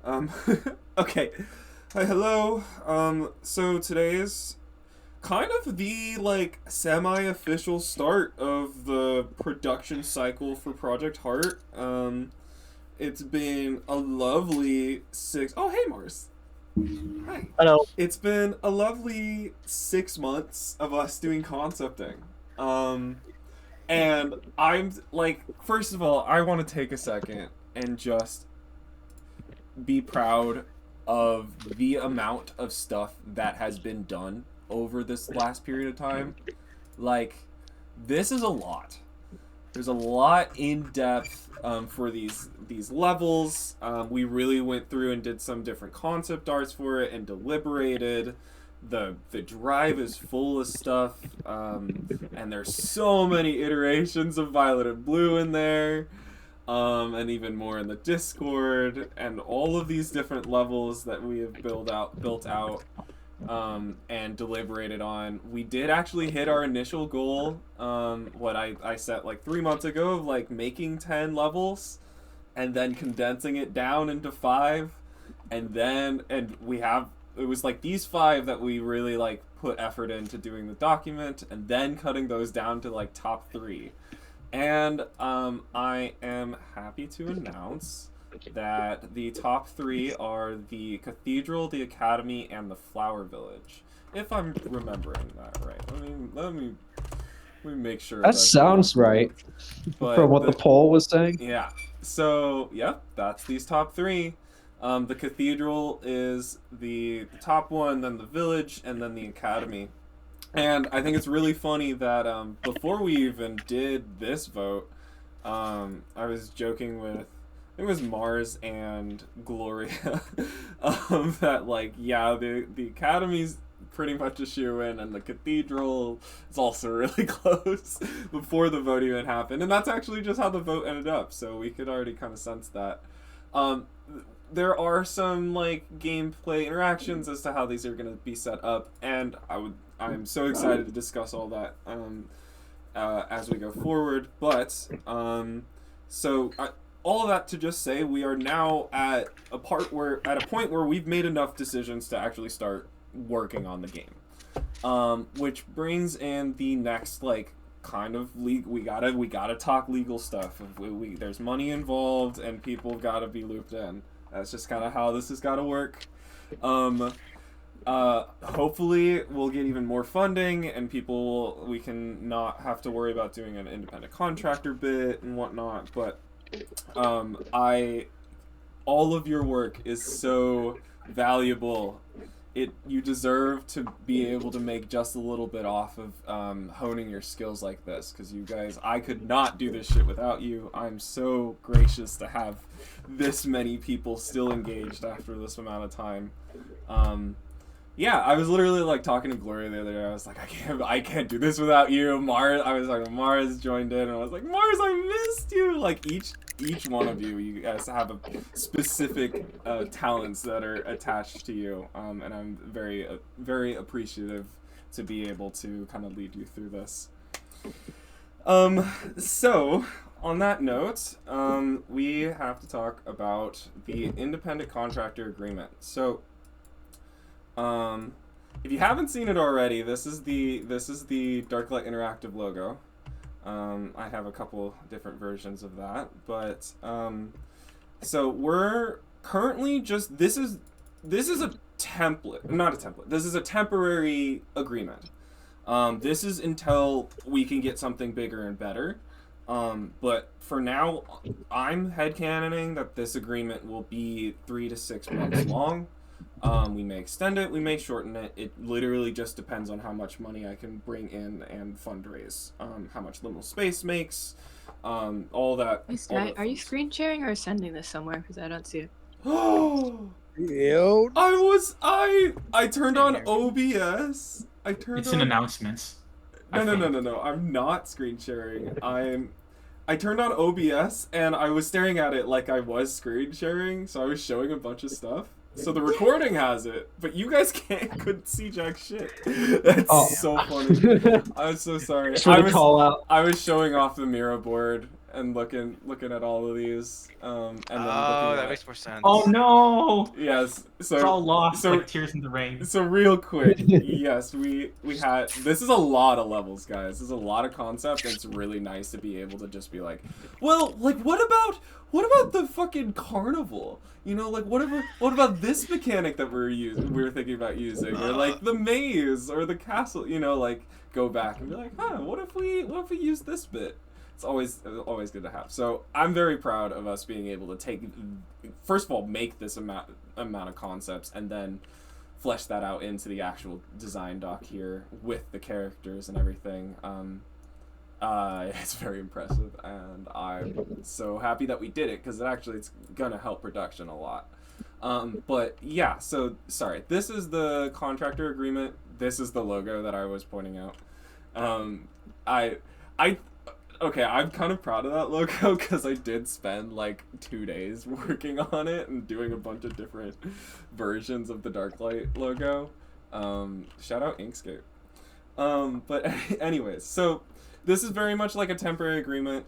Um, okay. Hi, hello. So today is kind of the, like, semi-official start of the production cycle for Project Heart. It's been a lovely six... Oh, hey, Mars. Hi. Hello. It's been a lovely 6 months of us doing concepting. Um, and I'm, like, first of all, I want to take a second and just be proud of the amount of stuff that has been done over this last period of time. Like, this is a lot. There's a lot in depth for these levels. We really went through and did some different concept arts for it and deliberated. The drive is full of stuff, and there's so many iterations of Violet and Blue in there, and even more in the Discord, and all of these different levels that we have built out, and deliberated on. We did actually hit our initial goal, what I set like 3 months ago, of like making 10 levels, and then condensing it down into 5, and we have it was like these 5 that we really like put effort into doing the document, and then cutting those down to like top 3. And I am happy to announce that the top 3 are the Cathedral, the Academy, and the Flower Village. If I'm remembering that right. Let me make sure That that sounds right from what the poll was saying. yeah. So, yep, that's these top 3. The Cathedral is the top one, then the Village, and then the Academy. And I think it's really funny that before we even did this vote, I was joking with, it was Mars and Gloria, that like, yeah, the Academy's pretty much a shoe-in, and the Cathedral is also really close before the vote even happened. And that's actually just how the vote ended up, so we could already kind of sense that. Um, there are some like gameplay interactions as to how these are going to be set up, and I'm so excited to discuss all that as we go forward. But all of that to just say, we are now at a point where we've made enough decisions to actually start working on the game, which brings in the next like kind of we gotta talk legal stuff. There's money involved, and people gotta be looped in. That's just kind of how this has got to work. Hopefully we'll get even more funding, and we can not have to worry about doing an independent contractor bit and whatnot. But all of your work is so valuable. You deserve to be able to make just a little bit off of honing your skills like this, because you guys, I could not do this shit without you. I'm so gracious to have this many people still engaged after this amount of time. Yeah, I was literally like talking to Gloria the other day. I was like, I can't do this without you. I was talking to Mars, joined in, and I was like, Mars, I missed you. Like each one of you guys have a specific talents that are attached to you, and I'm very very appreciative to be able to kind of lead you through this. So on that note, we have to talk about the independent contractor agreement. So. If you haven't seen it already, this is the Darklight Interactive logo. I have a couple different versions of that, but so we're currently just this is a template, not a template. This is a temporary agreement. This is until we can get something bigger and better. But for now, I'm headcanoning that this agreement will be 3 to 6 months long. We may extend it, we may shorten it. It literally just depends on how much money I can bring in and fundraise. How much liminal space makes, all that. Hey, Sky, are you screen sharing or sending this somewhere? Because I don't see it. Oh, Yo. I turned on OBS. It's in announcements. No. I'm not screen sharing. I turned on OBS and I was staring at it like I was screen sharing, so I was showing a bunch of stuff. So the recording has it, but you guys couldn't see jack shit. That's so funny. I'm so sorry. Call out. I was showing off the Mira board, and looking at all of these, and then Oh, looking that at, makes more sense. Oh no! yes. It's all lost so like tears in the rain. So real quick, yes, we had, this is a lot of levels, guys. This is a lot of concept, and it's really nice to be able to just be like, well, like what about the fucking carnival? You know, like what about this mechanic that we're thinking about using, or like the maze or the castle, you know, like go back and be like, huh, what if we use this bit? It's always good to have. So I'm very proud of us being able to take, first of all, make this amount of concepts, and then flesh that out into the actual design doc here with the characters and everything. It's very impressive, and I'm so happy that we did it, because it's gonna help production a lot. But yeah, so sorry, this is the contractor agreement. This is the logo that I was pointing out. Okay, I'm kind of proud of that logo, because I did spend like 2 days working on it and doing a bunch of different versions of the Darklight logo. Shout out Inkscape. But anyways, so this is very much like a temporary agreement.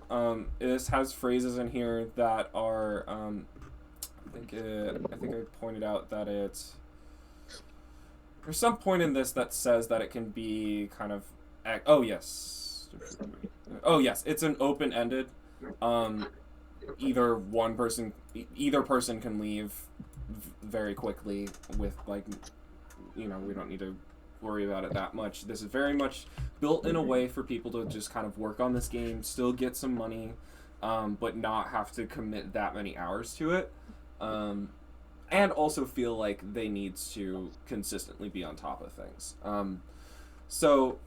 This has phrases in here that are, I think I pointed out that it's, there's some point in this that says that it can be kind of, oh yes, it's an open-ended. Either person can leave very quickly with, like, you know, we don't need to worry about it that much. This is very much built in a way for people to just kind of work on this game, still get some money, but not have to commit that many hours to it, and also feel like they need to consistently be on top of things. So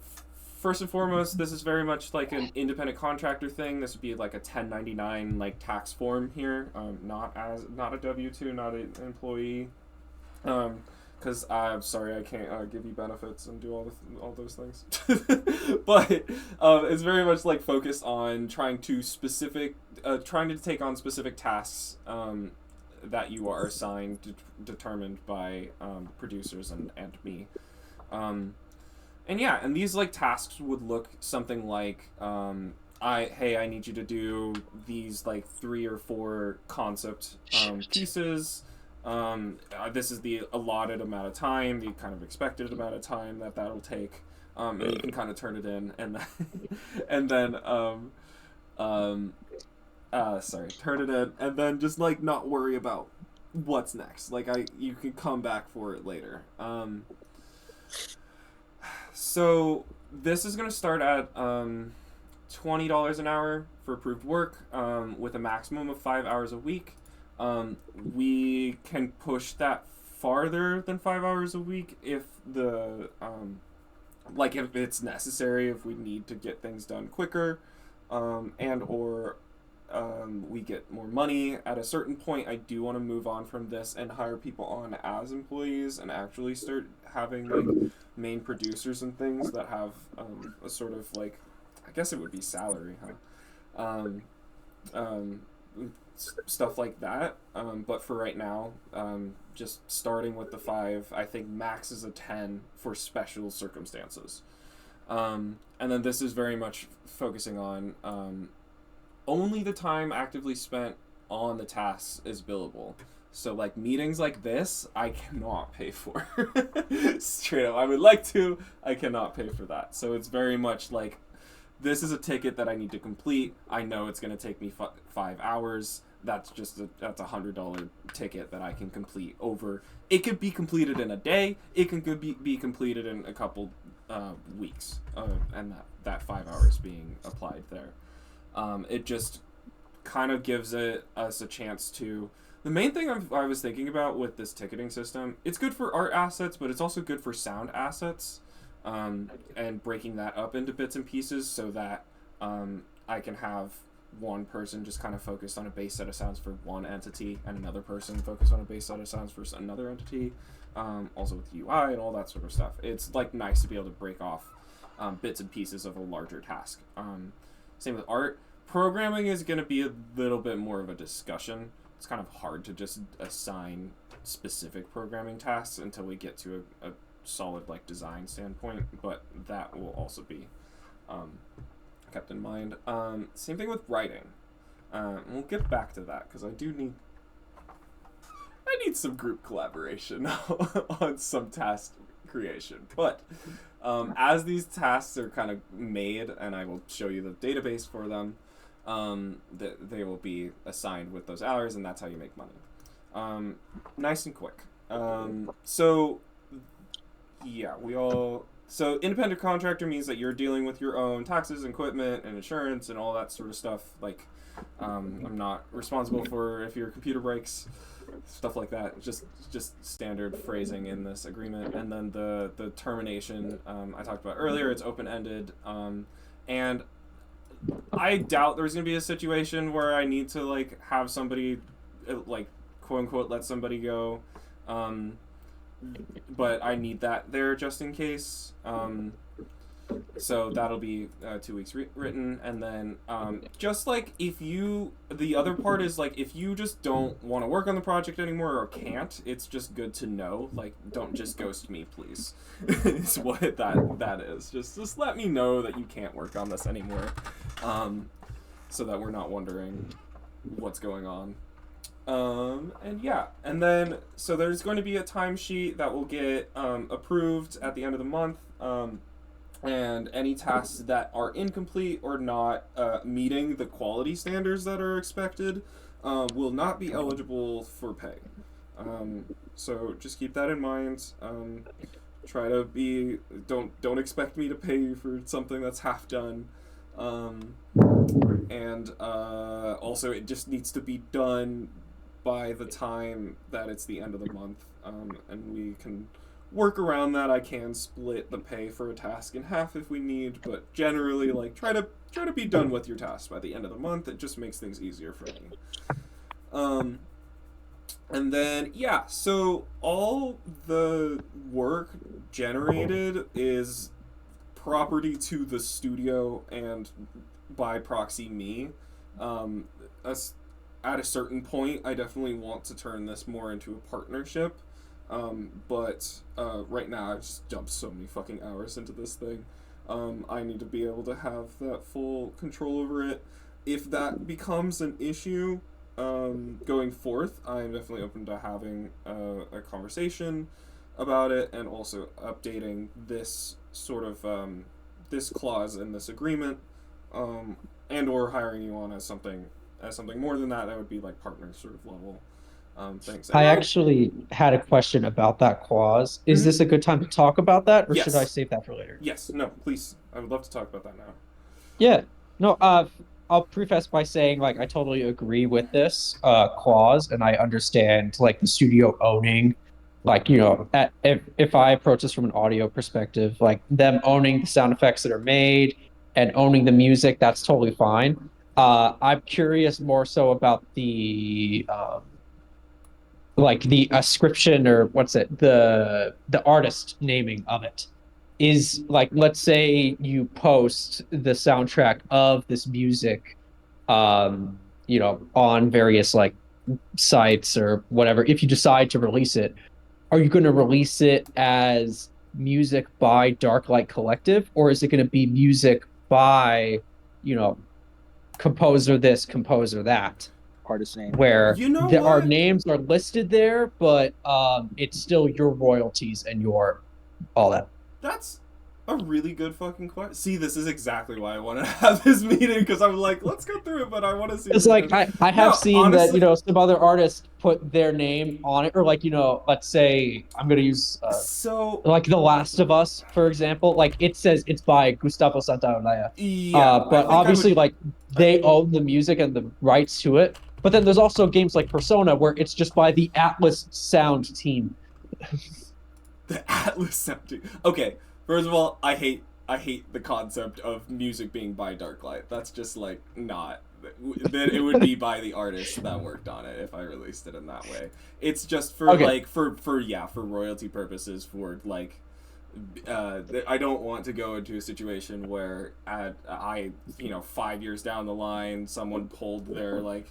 first and foremost, this is very much like an independent contractor thing. This would be like a 1099 like tax form here, not a W-2, not an employee. Because I'm sorry, I can't give you benefits and do all those things. But it's very much like focused on trying to take on specific tasks that you are assigned, determined by producers and me. And yeah, and these like tasks would look something like, I need you to do these like 3 or 4 concept pieces. This is the allotted amount of time, the kind of expected amount of time that'll take, and you can kind of turn it in, and then turn it in, and then just like not worry about what's next. Like you can come back for it later. So this is going to start at $20 an hour for approved work, with a maximum of 5 hours a week. We can push that farther than 5 hours a week if if it's necessary, if we need to get things done quicker, and or we get more money. At a certain point, I do want to move on from this and hire people on as employees and actually start having like main producers and things that have a sort of like, I guess it would be salary, huh? Stuff like that. But for right now, just starting with the 5, I think max is a 10 for special circumstances. And then this is very much focusing on only the time actively spent on the tasks is billable. So like meetings like this, I cannot pay for. Straight up, I would like to, I cannot pay for that. So it's very much like, this is a ticket that I need to complete. I know it's going to take me 5 hours. That's a $100 ticket that I can complete over. It could be completed in a day. It can be completed in a couple weeks, and that 5 hours being applied there. It just kind of gives us a chance to. The main thing I was thinking about with this ticketing system, it's good for art assets, but it's also good for sound assets, and breaking that up into bits and pieces so that I can have one person just kind of focused on a base set of sounds for one entity, and another person focused on a base set of sounds for another entity, also with UI and all that sort of stuff. It's like nice to be able to break off bits and pieces of a larger task. Same with art. Programming is going to be a little bit more of a discussion. It's kind of hard to just assign specific programming tasks until we get to a solid like design standpoint, but that will also be kept in mind. Same thing with writing. We'll get back to that because I need some group collaboration on some task creation. But as these tasks are kind of made, and I will show you the database for them, they will be assigned with those hours, and that's how you make money. Nice and quick. So independent contractor means that you're dealing with your own taxes and equipment and insurance and all that sort of stuff. Like, I'm not responsible for if your computer breaks, stuff like that. Just standard phrasing in this agreement. And then the termination I talked about earlier. It's open-ended, and I doubt there's gonna be a situation where I need to like have somebody like quote unquote let somebody go. But I need that there just in case. So that'll be 2 weeks written, and then just like the other part is like if you just don't want to work on the project anymore or can't, it's just good to know. Like, don't just ghost me, please. Is what that is. Just let me know that you can't work on this anymore, so that we're not wondering what's going on. And then so there's going to be a timesheet that will get approved at the end of the month, and any tasks that are incomplete or not meeting the quality standards that are expected will not be eligible for pay. So just keep that in mind. Try to be don't expect me to pay you for something that's half done. And also it just needs to be done by the time that it's the end of the month, and we can work around that. I can split the pay for a task in half if we need, but generally, like, try to be done with your task by the end of the month. It just makes things easier for me. And then so all the work generated is property to the studio and by proxy me. At a certain point, I definitely want to turn this more into a partnership. But right now, I've just dumped so many fucking hours into this thing. I need to be able to have that full control over it. If that becomes an issue going forth, I'm definitely open to having a conversation about it, and also updating this sort of this clause in this agreement, and or hiring you on as something more than that. That would be like partner sort of level things. I actually had a question about that clause. Is this a good time to talk about that, or should I save that for later? Yes. No, please. I would love to talk about that now. Yeah. No, I'll preface by saying, like, I totally agree with this clause, and I understand, like, the studio owning, like, you know, if I approach this from an audio perspective, like, them owning the sound effects that are made and owning the music, that's totally fine. I'm curious more so about the like the ascription, or what's it, the artist naming of it. Is, like, let's say you post the soundtrack of this music, you know, on various like sites or whatever. If you decide to release it, are you going to release it as music by Darklight Collective, or is it going to be music by, you know, composer this, composer that, Artist name. where You know our what? names are listed there, but it's still your royalties and your all that. That's a really good fucking question. See, this is exactly why I want to have this meeting, because I'm like, let's go through it, but I want to see. It's like I have seen honestly, that, you know, some other artists put their name on it, or like, you know, let's say I'm gonna use so like The Last of Us, for example. Like, it says it's by Gustavo Santaolalla. yeah, But obviously, like, they own the music and the rights to it. But then there's also games like Persona where it's just by the Atlas Sound team. The Atlas Sound team. Okay, first of all, I hate the concept of music being by Darklight. That's just like not. Then it would be by the artist that worked on it if I released it in that way. It's just for like for royalty purposes, for like I don't want to go into a situation where I you know, 5 years down the line someone pulled their like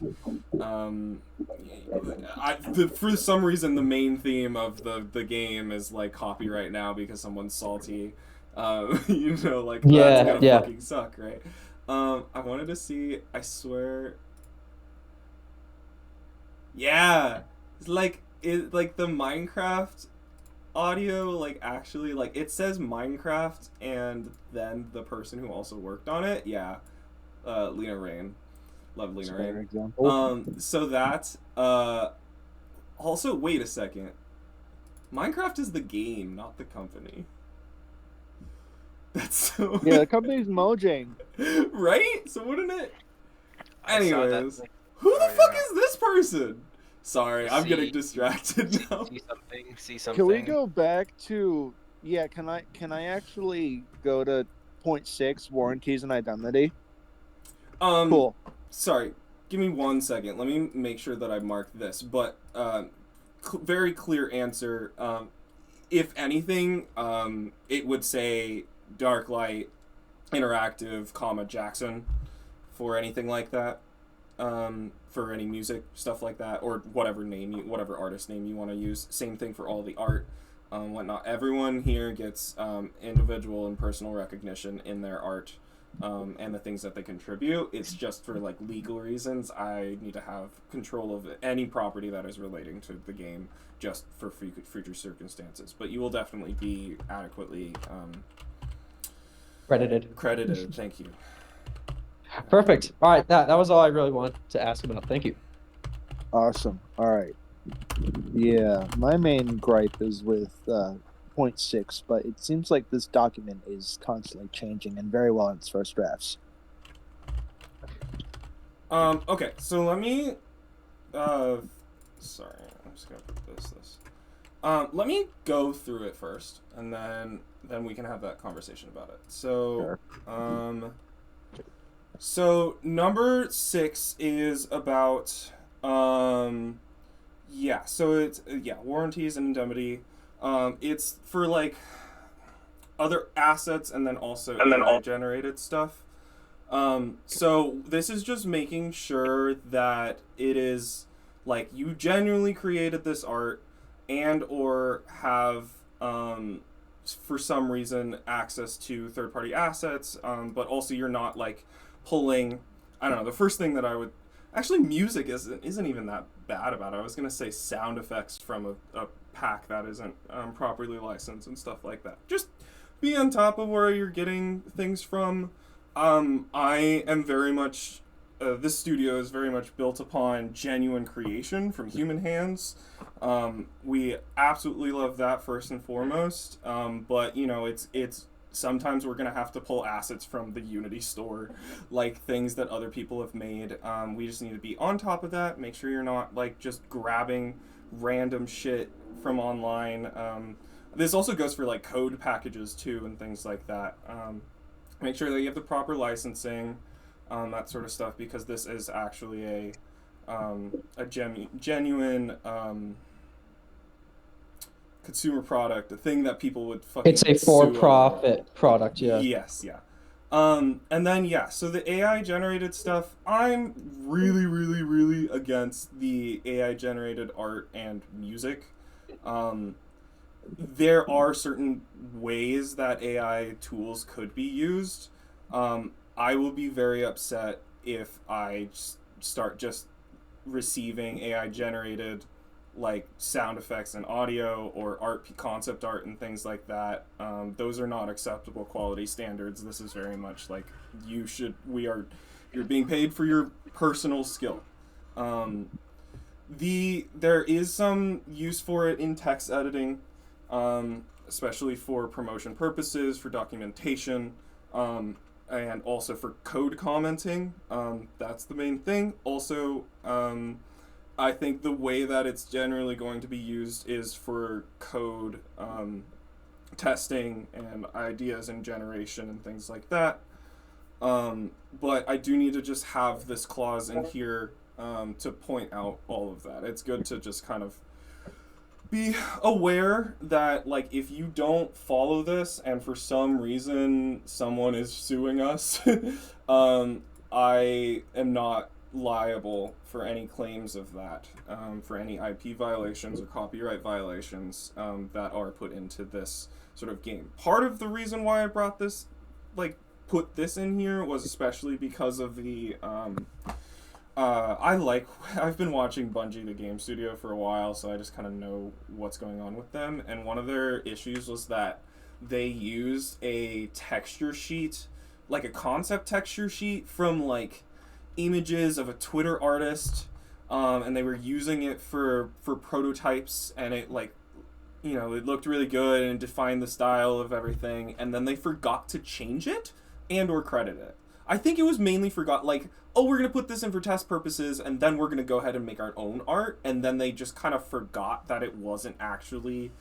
for some reason the main theme of the game is like copyright now because someone's salty. You know, like, that's gonna fucking suck, right? I wanted to see, I swear Yeah, it's like the Minecraft audio, like actually, like it says Minecraft and then the person who also worked on it. Yeah, Lena Rain, love That's Lena a better Rain. example. So that also wait a second. Minecraft is the game, not the company. That's so Yeah, the company's Mojang. right. So wouldn't it? I saw that. Anyways, who the Oh, fuck yeah. is this person? Sorry, I'm getting See, distracted now. see something. See something. Can we go back to can I actually go to point 6 warranties and identity? Cool. Sorry, give me 1 second. Let me make sure that I mark this. But very clear answer. If anything, it would say Darklight, Interactive, comma Jackson, for anything like that. For any music stuff like that, or whatever artist name you want to use. Same thing for all the art, whatnot. Everyone here gets individual and personal recognition in their art, and the things that they contribute. It's just for like legal reasons. I need to have control of any property that is relating to the game, just for future circumstances. But you will definitely be adequately Credited. Thank you. Perfect. All right, that was all I really wanted to ask about. Thank you. Awesome. All right. Yeah, my main gripe is with point 6, but it seems like this document is constantly changing and very well in its first drafts. Okay, so let me sorry, I'm just gonna put this. Let me go through it first, and then we can have that conversation about it. So, Sure. So number 6 is about so it's warranties and indemnity. It's for like other assets and then also AI generated stuff. So this is just making sure that it is like you genuinely created this art and or have for some reason access to third party assets, but also you're not like pulling, I don't know, the first thing that I would actually, music isn't even that bad about it. I was gonna say sound effects from a pack that isn't properly licensed and stuff like that. Just be on top of where you're getting things from. I am very much this studio is very much built upon genuine creation from human hands. We absolutely love that first and foremost, but you know it's sometimes we're gonna have to pull assets from the Unity store, like things that other people have made. We just need to be on top of that. Make sure you're not like just grabbing random shit from online. This also goes for like code packages too and things like that. Make sure that you have the proper licensing, that sort of stuff, because this is actually a genuine consumer product, a thing that people would fucking It's a sue over. for-profit product, yeah. Yes, yeah. And then so the AI generated stuff, I'm really, really, really against the AI generated art and music. There are certain ways that AI tools could be used. I will be very upset if I start just receiving AI generated like sound effects and audio or concept art and things like that. Those are not acceptable quality standards. This is very much like you're being paid for your personal skill. There is some use for it in text editing, especially for promotion purposes, for documentation, and also for code commenting. That's the main thing. Also, I think the way that it's generally going to be used is for code testing and ideas and generation and things like that. But I do need to just have this clause in here to point out all of that. It's good to just kind of be aware that, like, if you don't follow this and for some reason someone is suing us, I am not liable for any claims of that, for any IP violations or copyright violations that are put into this sort of game. Part of the reason why I brought this, like, put this in here was especially because of the I've been watching Bungie, the game studio, for a while, so I just kind of know what's going on with them. And one of their issues was that they used a texture sheet, like a concept texture sheet from like images of a Twitter artist, and they were using it for prototypes, and it like it looked really good and defined the style of everything, and then they forgot to change it and or credit it. I think it was mainly forgot, like, oh, we're gonna put this in for test purposes, and then we're gonna go ahead and make our own art, and then they just kind of forgot that it wasn't actually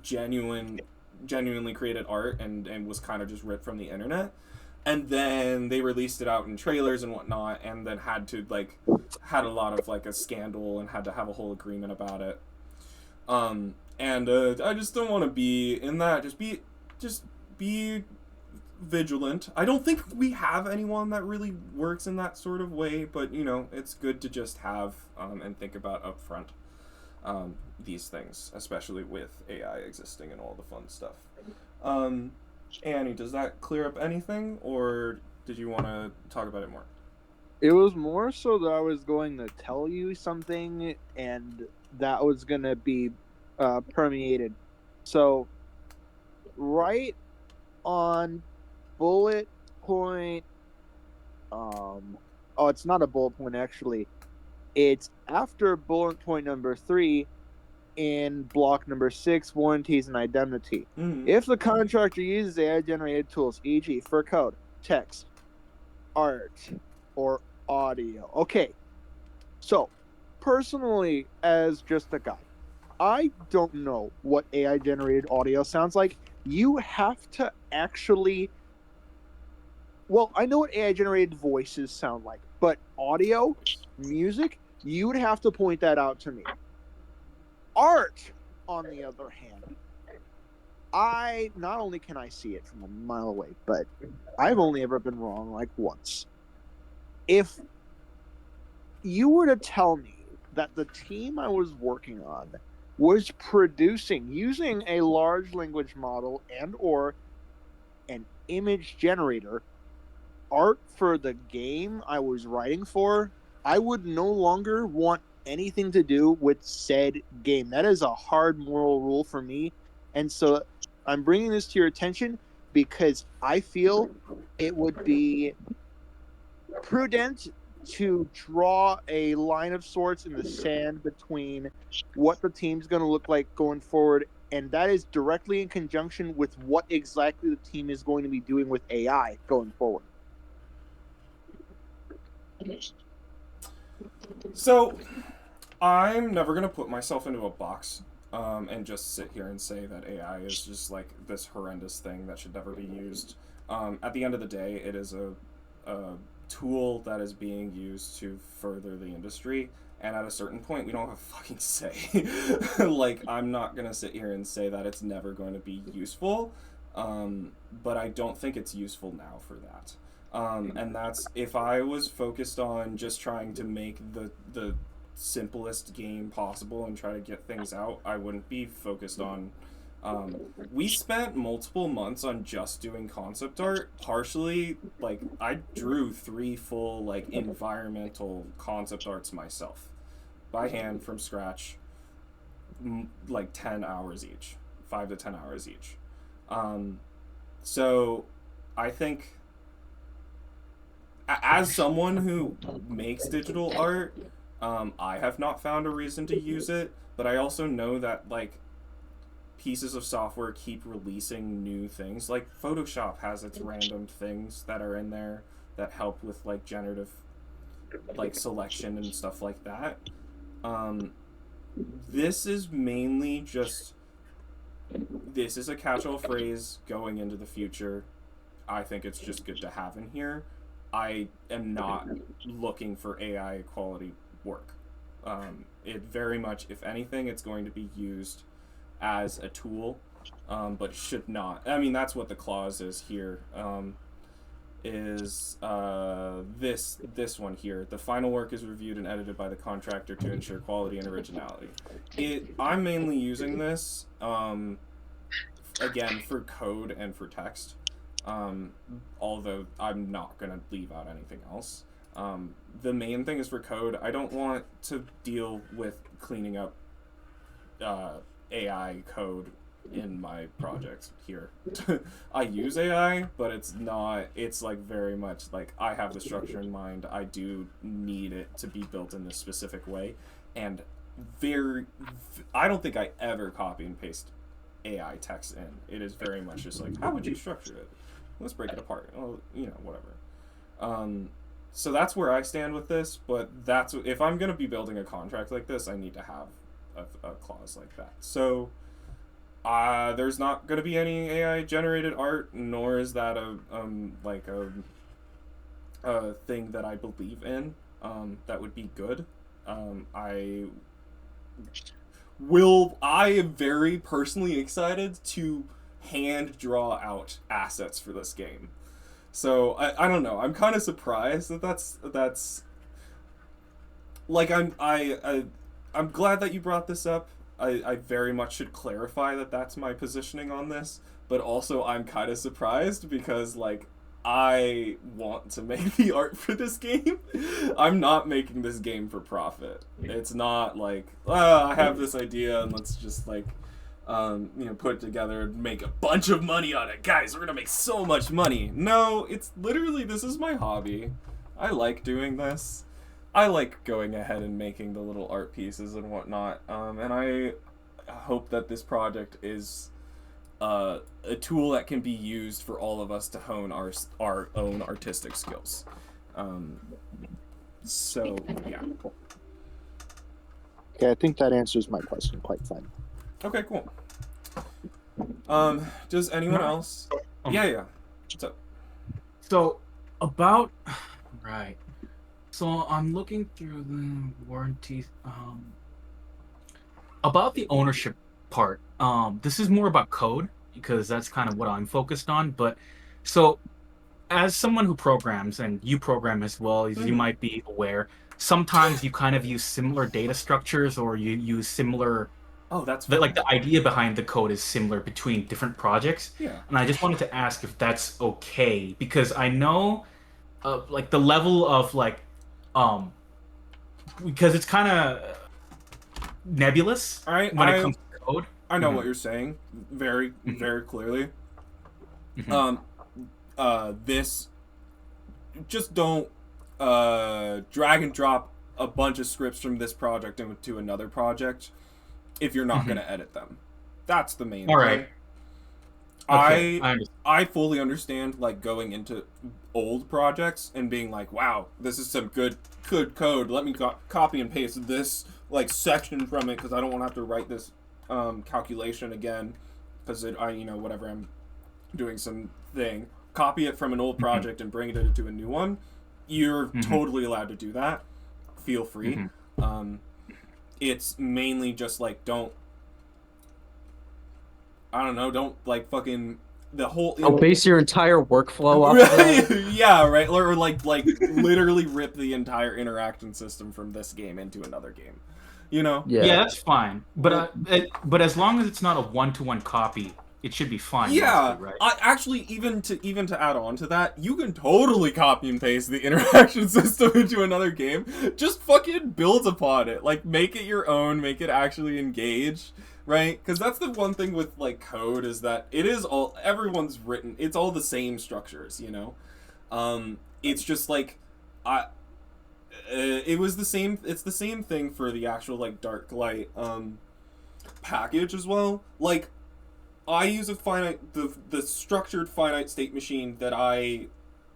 genuinely created art, and was kind of just ripped from the internet. And then they released it out in trailers and whatnot, and then had a lot of like a scandal and had to have a whole agreement about it. And I just don't want to be in that. Just be vigilant. I don't think we have anyone that really works in that sort of way, but it's good to just have and think about upfront these things, especially with AI existing and all the fun stuff. Annie, does that clear up anything, or did you want to talk about it more? It was more so that I was going to tell you something, and that was going to be permeated. So, right on bullet point. It's not a bullet point actually. It's after bullet point number 3 in block number 6, warranties and indemnity. Mm-hmm. If the contractor uses AI-generated tools, e.g., for code, text, art, or audio. Okay, so personally, as just a guy, I don't know what AI-generated audio sounds like. You have to actually... Well, I know what AI-generated voices sound like, but audio, music, you would have to point that out to me. Art, on the other hand, I not only can I see it from a mile away, but I've only ever been wrong like once. If you were to tell me that the team I was working on was producing using a large language model and or an image generator art for the game I was writing for, I would no longer want anything to do with said game. That is a hard moral rule for me. And so I'm bringing this to your attention because I feel it would be prudent to draw a line of sorts in the sand between what the team's going to look like going forward, and that is directly in conjunction with what exactly the team is going to be doing with AI going forward. So, I'm never gonna put myself into a box and just sit here and say that AI is just like this horrendous thing that should never be used. At the end of the day, it is a tool that is being used to further the industry, and at a certain point, we don't have a fucking say. Like, I'm not gonna sit here and say that it's never going to be useful, but I don't think it's useful now for that. And that's if I was focused on just trying to make the simplest game possible and try to get things out, I wouldn't be focused on. We spent multiple months on just doing concept art. Partially, like I drew 3 full like environmental concept arts myself, by hand from scratch, like 10 hours each, 5 to 10 hours each. So, I think as someone who makes digital art, I have not found a reason to use it, but I also know that like pieces of software keep releasing new things. Like Photoshop has its random things that are in there that help with like generative like selection and stuff like that. This is mainly just this is a catch-all phrase going into the future. I think it's just good to have in here. I am not looking for AI quality work. It very much, if anything, it's going to be used as a tool, but should not. I mean, that's what the clause is here. This one here. The final work is reviewed and edited by the contractor to ensure quality and originality. I'm mainly using this, again, for code and for text. Although I'm not gonna leave out anything else. The main thing is for code. I don't want to deal with cleaning up AI code in my projects here. I use AI, but it's like very much like I have the structure in mind. I do need it to be built in this specific way, and I don't think I ever copy and paste AI text in. It is very much just like, how would you structure it? Let's break it apart. Oh, whatever. So that's where I stand with this, but if I'm going to be building a contract like this, I need to have a clause like that. So there's not going to be any AI generated art, nor is that a thing that I believe in. That would be good. I am very personally excited to hand draw out assets for this game. So I don't know. I'm kind of surprised that's like I'm glad that you brought this up. I very much should clarify that that's my positioning on this, but also I'm kind of surprised because like I want to make the art for this game. I'm not making this game for profit. It's not like I have this idea and let's just like put it together and make a bunch of money on it. Guys, we're gonna make so much money. No, it's literally, this is my hobby. I like doing this. I like going ahead and making the little art pieces and whatnot. And I hope that this project is a tool that can be used for all of us to hone our own artistic skills. So, yeah. Okay, I think that answers my question quite fine. Okay, cool. Does anyone else? Yeah. What's up? So, about... Right. So, I'm looking through the warranty... about the ownership part. This is more about code, because that's kind of what I'm focused on. But, so, as someone who programs, and you program as well, as you might be aware, sometimes you kind of use similar data structures, or you use similar... Oh, that's like the idea behind the code is similar between different projects. Yeah. And I just wanted to ask if that's okay, because I know like the level of like because it's kind of nebulous when it comes to code. I know what you're saying very very clearly. This just don't drag and drop a bunch of scripts from this project into another project if you're not going to edit them. That's the main thing. Right. Okay, I fully understand like going into old projects and being like, wow, this is some good code. Let me copy and paste this like section from it because I don't want to have to write this calculation again because whatever, I'm doing some thing. Copy it from an old project and bring it into a new one. You're totally allowed to do that. Feel free. It's mainly just like don't like fucking the whole. Don't base your entire workflow off of that. Yeah, right. Or like literally rip the entire interaction system from this game into another game. Yeah, that's fine. But as long as it's not a one-to-one copy, it should be fine. Yeah, mostly, right? Actually, even to add on to that, you can totally copy and paste the interaction system into another game. Just fucking build upon it. Like, make it your own. Make it actually engage, right? Because that's the one thing with like code is that everyone's written. It's all the same structures, It's just like it was the same. It's the same thing for the actual like Darklight package as well. Like, I use the structured finite state machine that I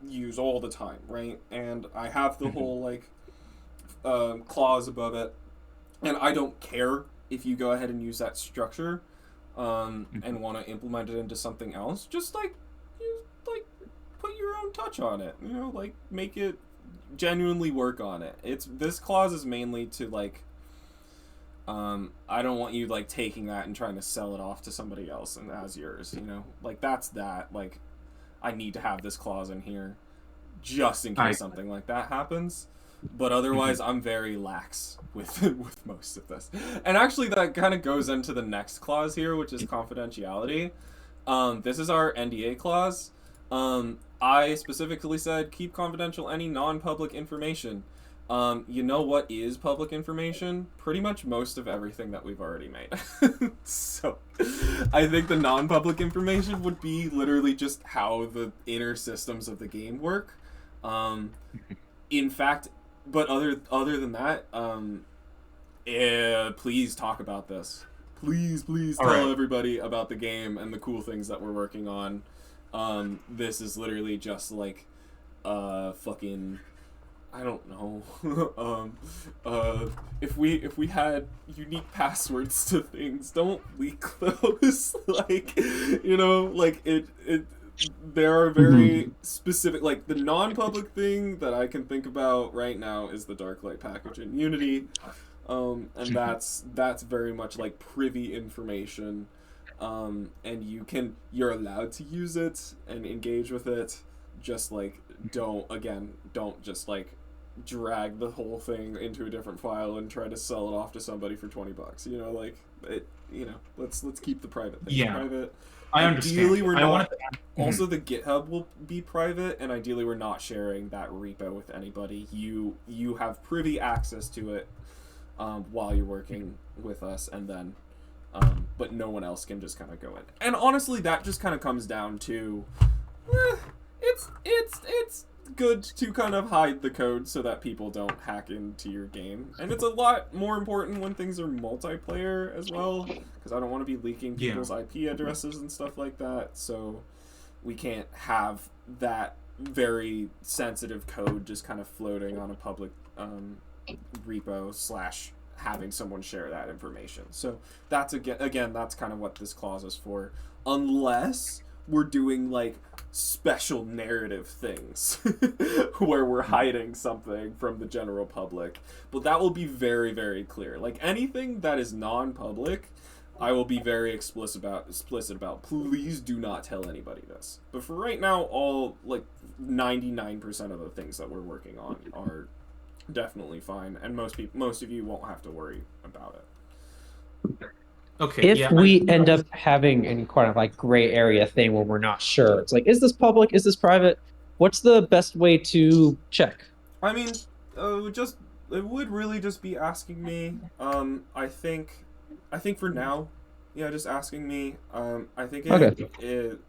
use all the time, right? And I have the whole like clause above it, and I don't care if you go ahead and use that structure and want to implement it into something else. Just like put your own touch on it, like make it genuinely work on it. This clause is mainly to like. I don't want you like taking that and trying to sell it off to somebody else and as yours, like that's that. Like, I need to have this clause in here just in case something like that happens. But otherwise, I'm very lax with most of this. And actually, that kind of goes into the next clause here, which is confidentiality. This is our NDA clause. I specifically said keep confidential any non-public information. You know what is public information? Pretty much most of everything that we've already made. So, I think the non-public information would be literally just how the inner systems of the game work. In fact, but other than that, please talk about this. Please tell everybody about the game and the cool things that we're working on. This is literally just like fucking, I don't know. If we had unique passwords to things, don't leak those. Like, you know, like it there are very specific, like the non-public thing that I can think about right now is the Darklight package in Unity. And that's very much like privy information. And you're allowed to use it and engage with it. Just like don't just like drag the whole thing into a different file and try to sell it off to somebody for $20. You know, like it. You know, let's keep the private things private. I understand. Ideally, we're not. Also, the GitHub will be private, and ideally, we're not sharing that repo with anybody. You have privy access to it while you're working with us, and then, but no one else can just kind of go in. And honestly, that just kind of comes down to, it's good to kind of hide the code so that people don't hack into your game. And it's a lot more important when things are multiplayer as well, because I don't want to be leaking people's IP addresses and stuff like that. So we can't have that very sensitive code just kind of floating on a public repo / having someone share that information. So that's again that's kind of what this clause is for, unless we're doing like special narrative things where we're hiding something from the general public. But that will be very, very clear. Like anything that is non-public, I will be very explicit about. Please do not tell anybody this. But for right now, all like 99% of the things that we're working on are definitely fine, and most of you won't have to worry about it. Okay. If we end up having any kind of like gray area thing where we're not sure, it's like, is this public? Is this private? What's the best way to check? I mean, it would really just be asking me. I think for now, yeah, just asking me. I think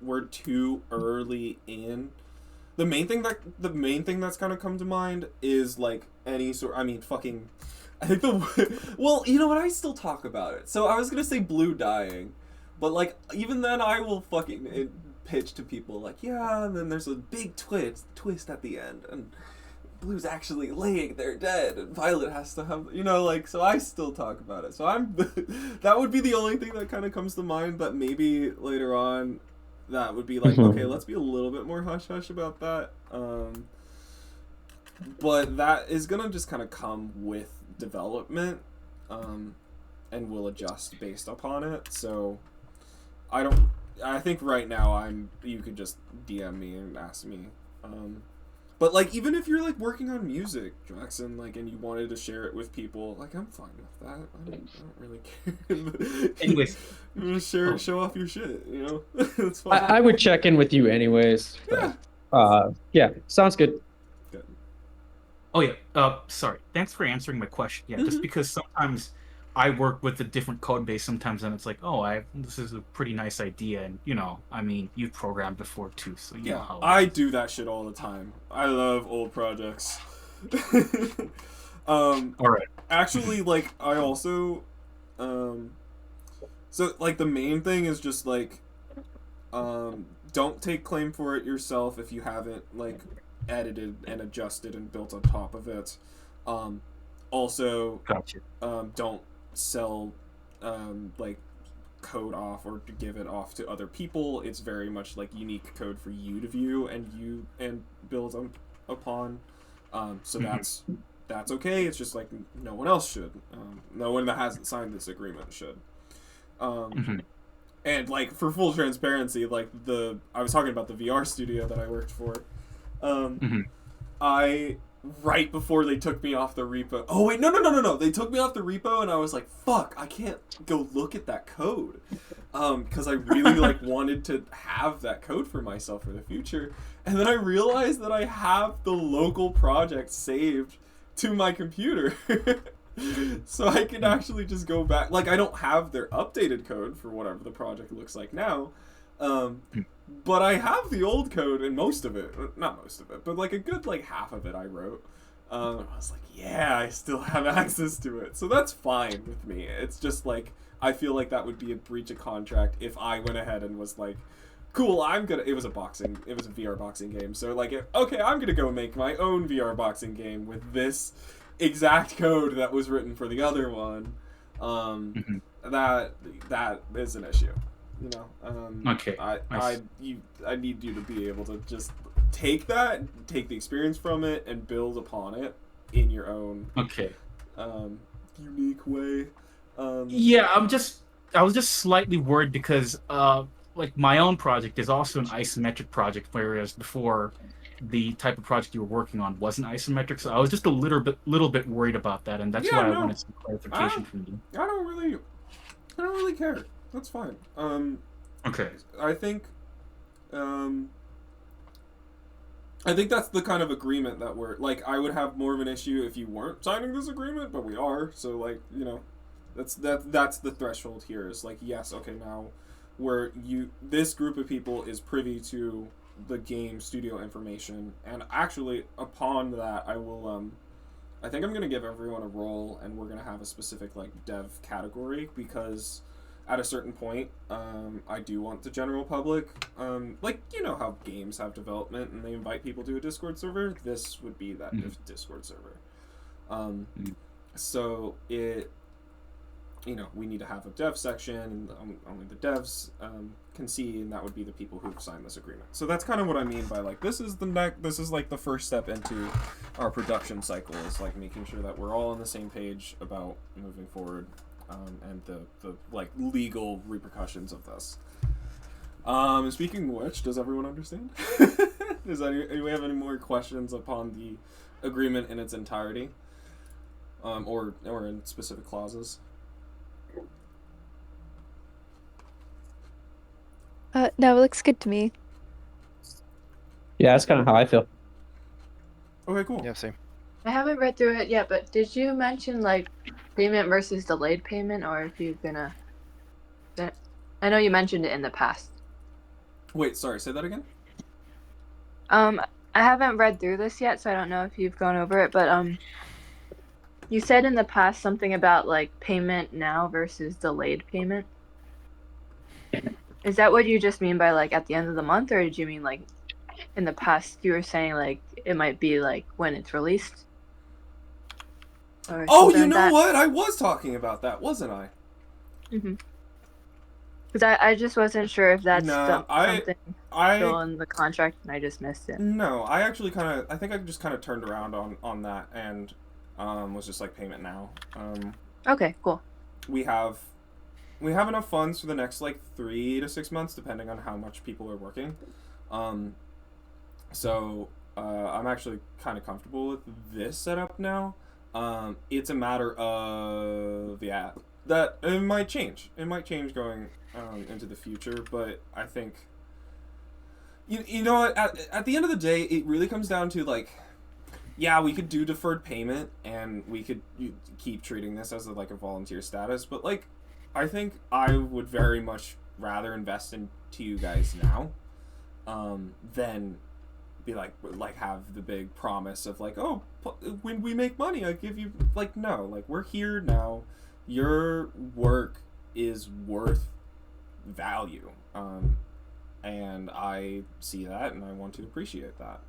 we're too early in. The main thing that's kind of come to mind is like any sort. I mean, fucking. I think well, you know what? I still talk about it. So I was gonna say blue dying, but like even then, I will fucking pitch to people like, yeah, and then there's a big twist at the end, and Blue's actually laying there dead, and Violet has to have, you know, like. So I still talk about it. So that would be the only thing that kind of comes to mind. But maybe later on, that would be like, okay, let's be a little bit more hush hush about that. But that is gonna just kind of come with development, and will adjust based upon it. So I think right now you could just DM me and ask me. But like even if you're like working on music, Jackson, like, and you wanted to share it with people, like I'm fine with that. I don't really care. Anyways, you just show off your shit, you know. It's fine. I would check in with you anyways. But, yeah, sounds good. Oh yeah. Sorry. Thanks for answering my question. Yeah, just because sometimes I work with a different code base sometimes, and it's like, oh, this is a pretty nice idea, and you know, I mean, you've programmed before too, so you know how. I do that shit all the time. I love old projects. All right. Actually, like I also, so like the main thing is just like, don't take claim for it yourself if you haven't like edited and adjusted and built on top of it. Also, Gotcha. Don't sell like code off or to give it off to other people. It's very much like unique code for you to view and build upon. So that's okay. It's just like no one else should. No one that hasn't signed this agreement should. And like for full transparency, like I was talking about the VR studio that I worked for. right before they took me off the repo. Oh wait, no. They took me off the repo, and I was like, fuck, I can't go look at that code. Because I really like wanted to have that code for myself for the future. And then I realized that I have the local project saved to my computer. So I can actually just go back. Like, I don't have their updated code for whatever the project looks like now. But I have the old code, and most of it, not most of it, but like a good like half of it I wrote. I was like, yeah, I still have access to it. So that's fine with me. It's just like, I feel like that would be a breach of contract if I went ahead and was like, cool, it was a VR boxing game. So like, okay, I'm gonna go make my own VR boxing game with this exact code that was written for the other one. That is an issue. You know, Okay. I need you to be able to just take the experience from it and build upon it in your own unique way. Yeah, I was just slightly worried because like my own project is also an isometric project, whereas before the type of project you were working on wasn't isometric, so I was just a little bit worried about that, and that's why I wanted some clarification from you. I don't really care. That's fine. Okay. I think that's the kind of agreement that we're like. I would have more of an issue if you weren't signing this agreement, but we are. So like, you know, that's the threshold here. Is like, yes, okay, now this group of people is privy to the game studio information, and actually upon that, I will I think I'm gonna give everyone a role, and we're gonna have a specific like dev category, because at a certain point, I do want the general public, like, you know how games have development and they invite people to a Discord server? This would be that Discord server. So you know, we need to have a dev section, and only the devs can see, and that would be the people who've signed this agreement. So that's kind of what I mean by like, this is like the first step into our production cycle, is like making sure that we're all on the same page about moving forward. And the like legal repercussions of this. Speaking of which, does everyone understand? Does anyone have any more questions upon the agreement in its entirety, or in specific clauses? No, it looks good to me. Yeah, that's kind of how I feel. Okay, cool. Yeah, same. I haven't read through it yet, but did you mention like payment versus delayed payment, or if you're gonna? I know you mentioned it in the past. Wait, sorry, say that again? I haven't read through this yet, so I don't know if you've gone over it, but you said in the past something about like payment now versus delayed payment. Is that what you just mean by like at the end of the month, or did you mean like in the past you were saying like it might be like when it's released? Oh, you know what? I was talking about that, wasn't I? Mhm. Because I just wasn't sure if that's something still in the contract and I just missed it. No, I actually I think I just kind of turned around on that, and was just like payment now. Okay, cool. We have enough funds for the next like 3 to 6 months, depending on how much people are working. So I'm actually kind of comfortable with this setup now. It's a matter of that it might change. It might change going into the future, but I think you know what, at the end of the day, it really comes down to like, yeah, we could do deferred payment, and we could keep treating this as like a volunteer status, but like, I think I would very much rather invest into you guys now, than be like have the big promise of like, oh, when we make money, I give you, like, no, like, we're here now. Your work is worth value, and I see that, and I want to appreciate that.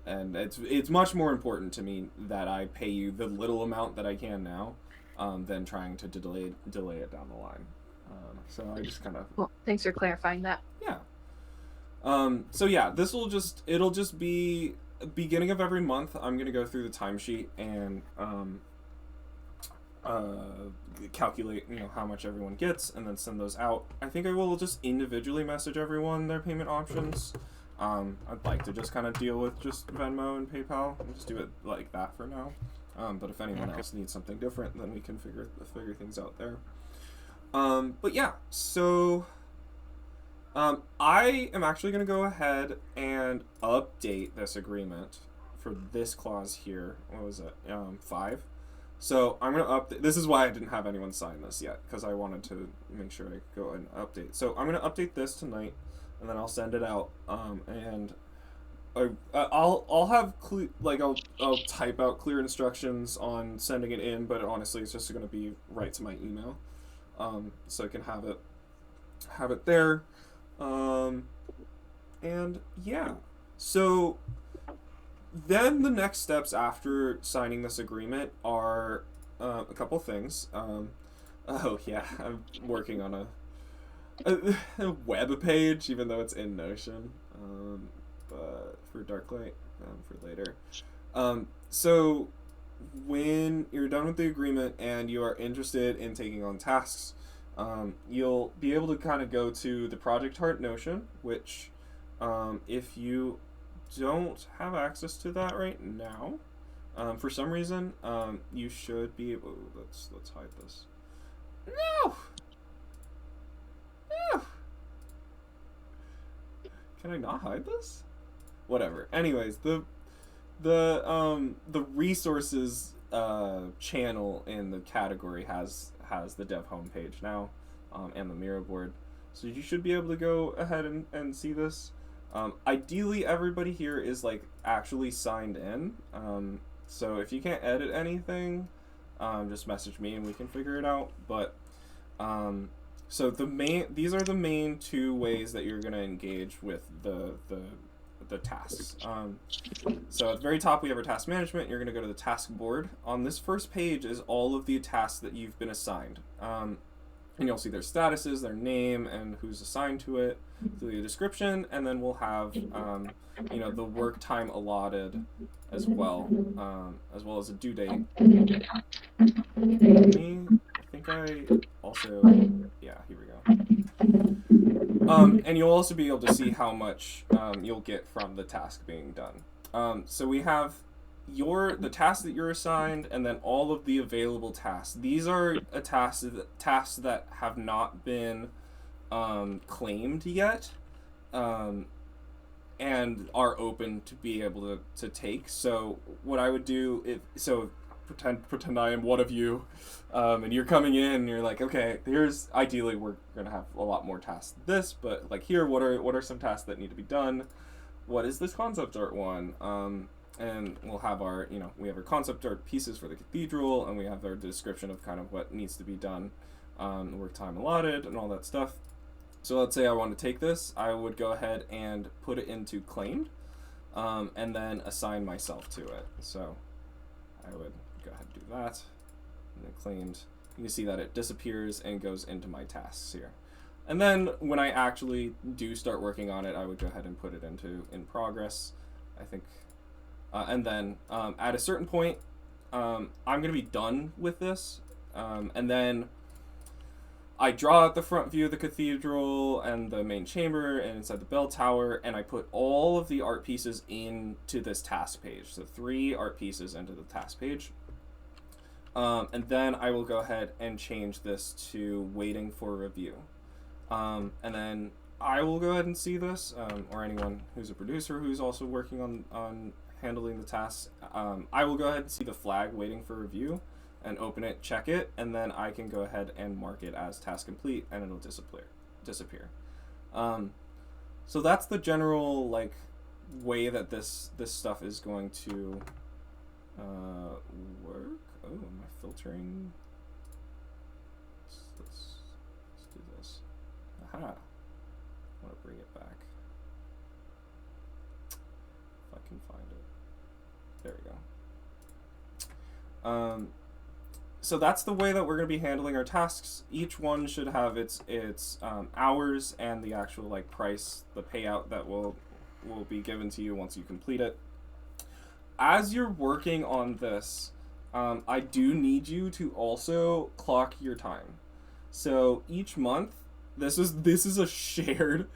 And it's much more important to me that I pay you the little amount that I can now, than trying to delay it down the line. So I just kind of... Well, thanks for clarifying that. Yeah. So yeah, it'll just be beginning of every month. I'm gonna go through the timesheet and calculate, you know, how much everyone gets, and then send those out. I think I will just individually message everyone their payment options. I'd like to just kind of deal with just Venmo and PayPal and just do it like that for now. But if anyone else needs something different, then we can figure things out there. But yeah, so I am actually going to go ahead and update this agreement for this clause here. What was it? 5. So I'm going to update. This is why I didn't have anyone sign this yet, because I wanted to make sure I go and update. So I'm going to update this tonight, and then I'll send it out. And I'll have I'll type out clear instructions on sending it in, but honestly, it's just going to be right to my email, so I can have it there. And yeah, so then the next steps after signing this agreement are a couple things. Oh yeah, I'm working on a web page, even though it's in Notion, but for Darklight, for later. So when you're done with the agreement and you are interested in taking on tasks, you'll be able to kind of go to the Project Heart Notion, which if you don't have access to that right now, for some reason, you should be able. Let's hide this. No. Can I not hide this? Whatever. Anyways, the resources channel in the category has the dev homepage now, and the Miro board, so you should be able to go ahead and see this. Ideally, everybody here is like actually signed in. So if you can't edit anything, just message me and we can figure it out. But so these are the main 2 ways that you're gonna engage with the tasks. So at the very top we have our task management. You're gonna go to the task board. On this first page is all of the tasks that you've been assigned. And you'll see their statuses, their name, and who's assigned to it, through the description, and then we'll have, the work time allotted as well as a due date. I think I also, yeah, here we go. And you'll also be able to see how much you'll get from the task being done. So we have the tasks that you're assigned, and then all of the available tasks. These are tasks that have not been claimed yet, and are open to be able to take. So what I would do pretend I am one of you, and you're coming in and you're like, okay, ideally we're gonna have a lot more tasks than this, but like here, what are some tasks that need to be done? What is this concept art one? And we'll have we have our concept art pieces for the cathedral, and we have our description of kind of what needs to be done, the work time allotted, and all that stuff. So let's say I want to take this, I would go ahead and put it into claimed, and then assign myself to it. So I would go ahead and do that, and then claimed. You can see that it disappears and goes into my tasks here. And then when I actually do start working on it, I would go ahead and put it in progress, I think. And then at a certain point, I'm going to be done with this, and then I draw out the front view of the cathedral and the main chamber and inside the bell tower, and I put all of the art pieces into this task page. So 3 art pieces into the task page. And then I will go ahead and change this to waiting for review. And then I will go ahead and see this, or anyone who's a producer who's also working on handling the tasks. I will go ahead and see the flag waiting for review and open it, check it, and then I can go ahead and mark it as task complete, and it'll disappear. So that's the general way that this stuff is going to work. Oh, am I filtering? Let's do this. Aha. I want to bring it back. If I can find it. There we go. So that's the way that we're going to be handling our tasks. Each one should have its hours and the actual price, the payout that will be given to you once you complete it. As you're working on this, I do need you to also clock your time. So each month, This is a shared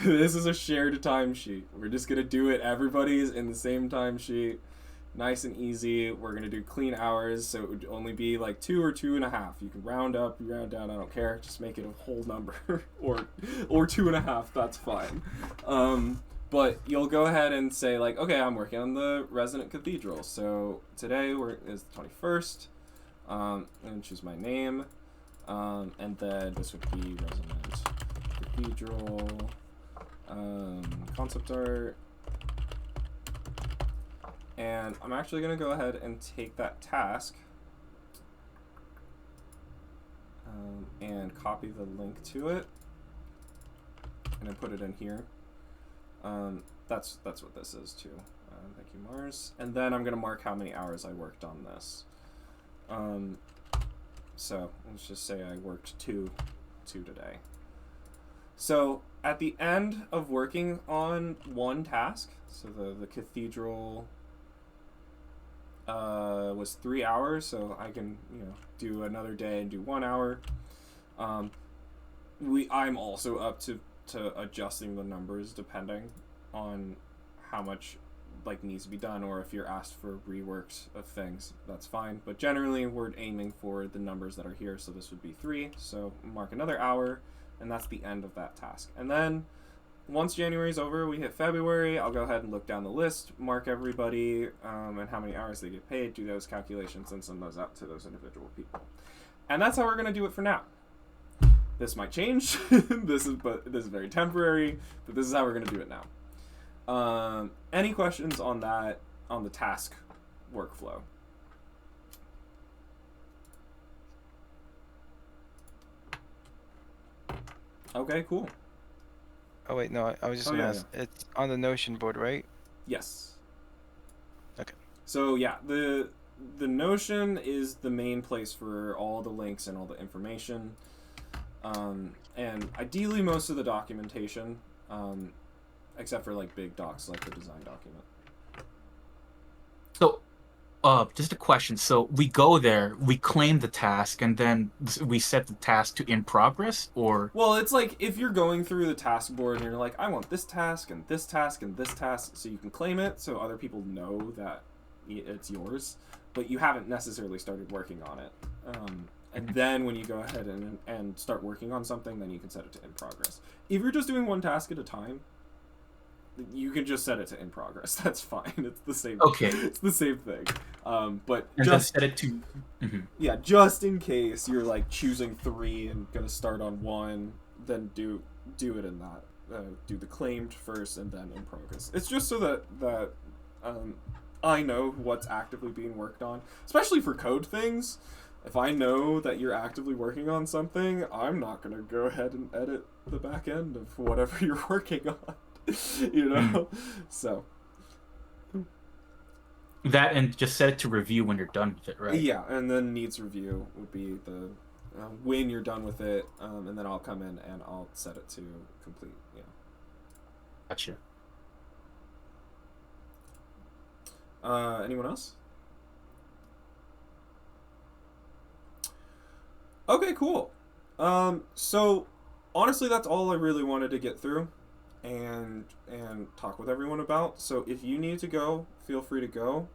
this is a shared timesheet. We're just gonna do it. Everybody's in the same timesheet. Nice and easy. We're gonna do clean hours, so it would only be like 2 or 2.5. You can round up, you round down, I don't care. Just make it a whole number. or 2.5, that's fine. But you'll go ahead and say like, okay, I'm working on the Resident Cathedral. So today is the 21st. And choose my name. And then this would be Resident Cathedral. Concept art. And I'm actually going to go ahead and take that task and copy the link to it. And then put it in here. That's what this is too. Thank you, Mars. And then I'm going to mark how many hours I worked on this. So let's just say I worked two today. So at the end of working on one task, so the cathedral was 3 hours, so I can do another day and do 1 hour. I'm also up to adjusting the numbers depending on how much needs to be done, or if you're asked for reworks of things, that's fine. But generally we're aiming for the numbers that are here, so this would be 3. So mark another hour, and that's the end of that task. And then once January's over, we hit February. I'll go ahead and look down the list, mark everybody, and how many hours they get paid, do those calculations, and send those out to those individual people. And that's how we're going to do it for now. This might change. This is very temporary, but this is how we're going to do it now. Any questions on that, on the task workflow? Okay, cool. Oh wait, no, I was just gonna ask. Yeah. It's on the Notion board, right? Yes. Okay. So yeah, the Notion is the main place for all the links and all the information, and ideally most of the documentation, except for big docs like the design document. So, just a question. So we go there, we claim the task, and then we set the task to in progress, or? Well, it's if you're going through the task board and you're like, I want this task and this task and this task, so you can claim it so other people know that it's yours, but you haven't necessarily started working on it. And then when you go ahead and start working on something, then you can set it to in progress. If you're just doing one task at a time, you can just set it to in progress. That's fine. It's the same. Okay. It's the same thing. But and just set it to. Yeah, just in case you're choosing 3 and gonna start on 1, then do it in that. Do the claimed first and then in progress. It's just so that I know what's actively being worked on, especially for code things. If I know that you're actively working on something, I'm not gonna go ahead and edit the back end of whatever you're working on. So that, and just set it to review when you're done with it, right? Yeah, and then needs review would be the when you're done with it, and then I'll come in and I'll set it to complete. Yeah. Gotcha. Anyone else? Okay, cool. So honestly, that's all I really wanted to get through and talk with everyone about. So if you need to go, feel free to go.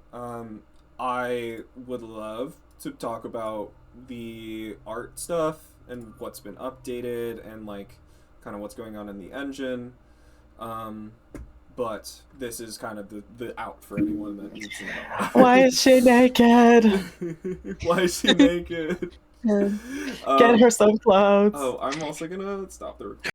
I would love to talk about the art stuff and what's been updated and kind of what's going on in the engine. But this is kind of the out for anyone that needs to know. Why is she naked? Why is she naked? Get her some clothes. Oh, I'm also gonna stop the recording.